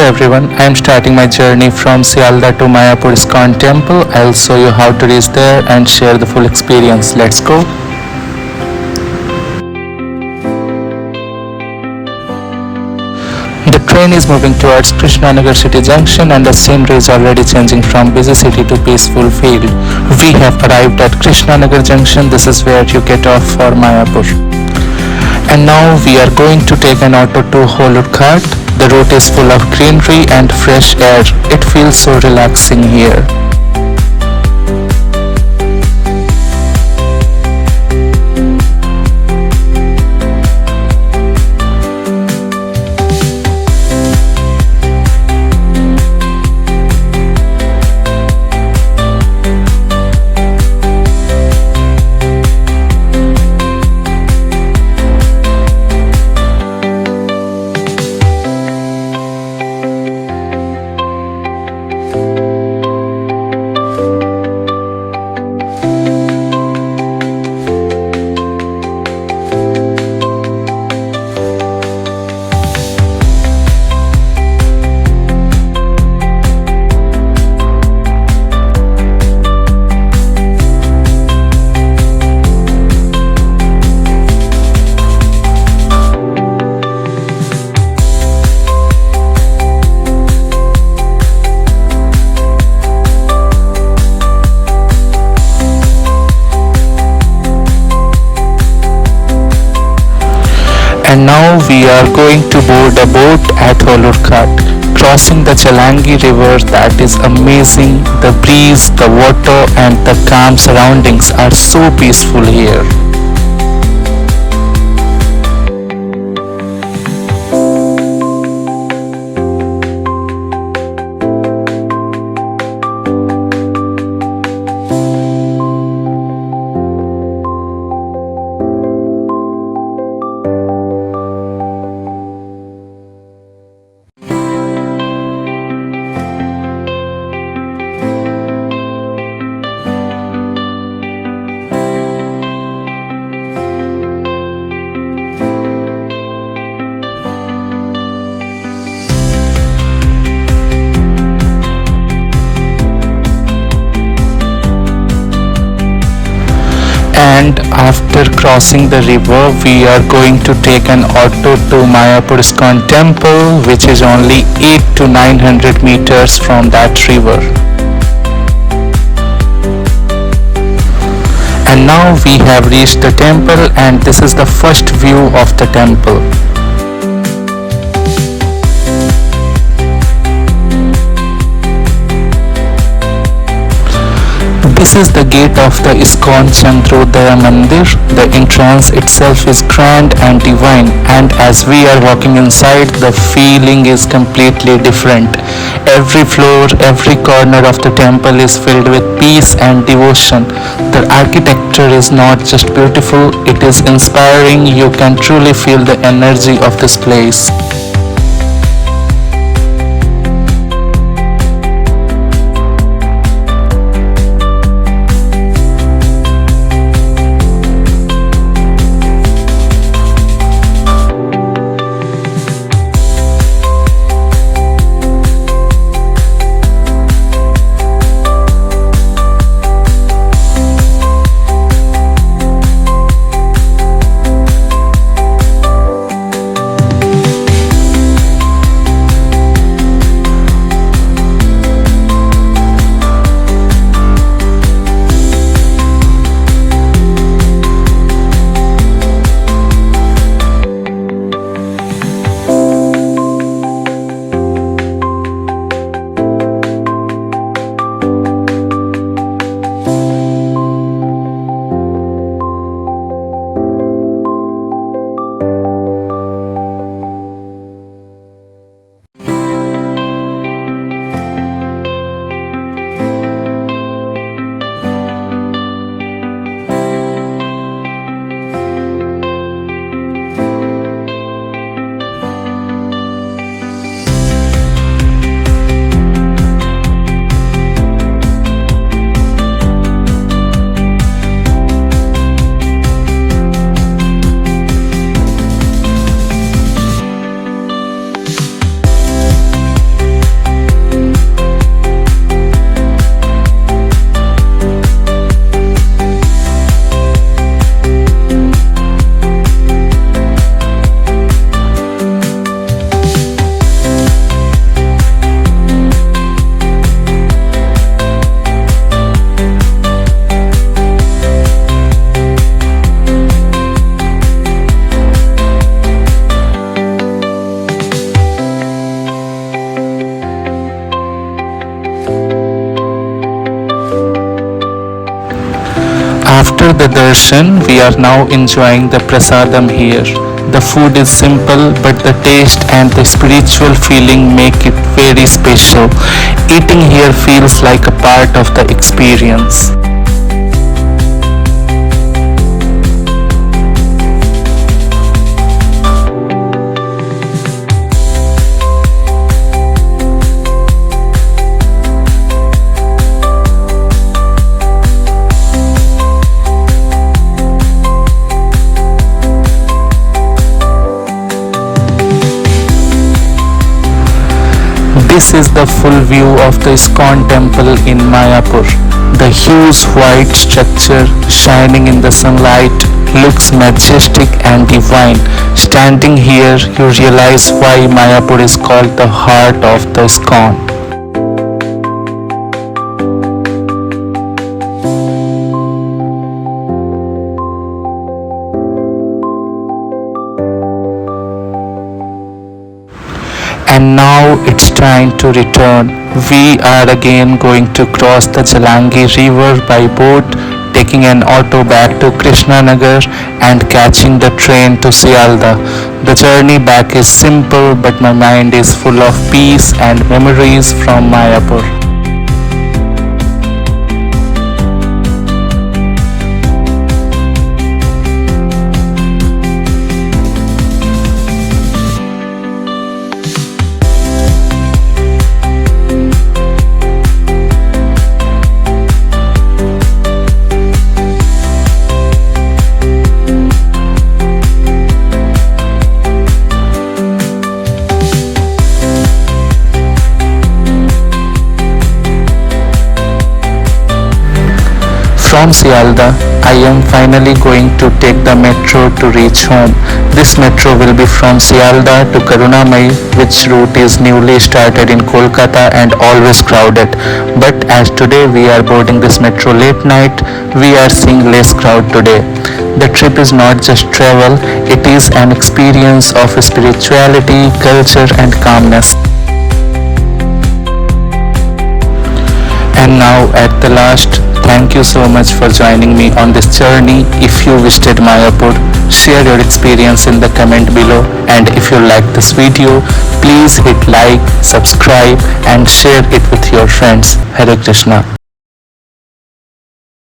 everyone, I am starting my journey from Sialda to Mayapur ISKCON Temple. I'll show you how to reach there and share the full experience. Let's go. The train is moving towards Krishnanagar city junction and the scenery is already changing from busy city to peaceful field. We have arrived at Krishnanagar junction. This is where you get off for Mayapur. And now we are going to take an auto to Holurghat. The route is full of greenery and fresh air. It feels so relaxing here. And now we are going to board a boat at Holurghat, crossing the Jalangi River. That is amazing. The breeze, the water and the calm surroundings are so peaceful here. And after crossing the river, we are going to take an auto to Mayapur ISKCON Temple, which is only 8 to 900 meters from that river. And now we have reached the temple, and this is the first view of the temple. This is the gate of the ISKCON Chandrodaya Mandir. The entrance itself is grand and divine, and as we are walking inside, the feeling is completely different. Every floor, every corner of the temple is filled with peace and devotion. The architecture is not just beautiful, it is inspiring. You can truly feel the energy of this place. the darshan, we are now enjoying the prasadam here. The food is simple, but the taste and the spiritual feeling make it very special. Eating here feels like a part of the experience. This is the full view of the ISKCON Temple in Mayapur. The huge white structure shining in the sunlight looks majestic and divine. Standing here, you realize why Mayapur is called the heart of the ISKCON. And now it's time to return. We are again going to cross the Jalangi River by boat, taking an auto back to Krishnanagar and catching the train to Sialda. The journey back is simple, but my mind is full of peace and memories from Mayapur. From Sialda, I am finally going to take the metro to reach home. This metro will be from Sialda to Karunamai, which route is newly started in Kolkata and always crowded. But as today we are boarding this metro late night, we are seeing less crowd today. The trip is not just travel, it is an experience of spirituality, culture and calmness. And now at the last, thank you so much for joining me on this journey. If you visited Mayapur, share your experience in the comment below, and if you like this video, please hit like, subscribe and share it with your friends. Hare Krishna.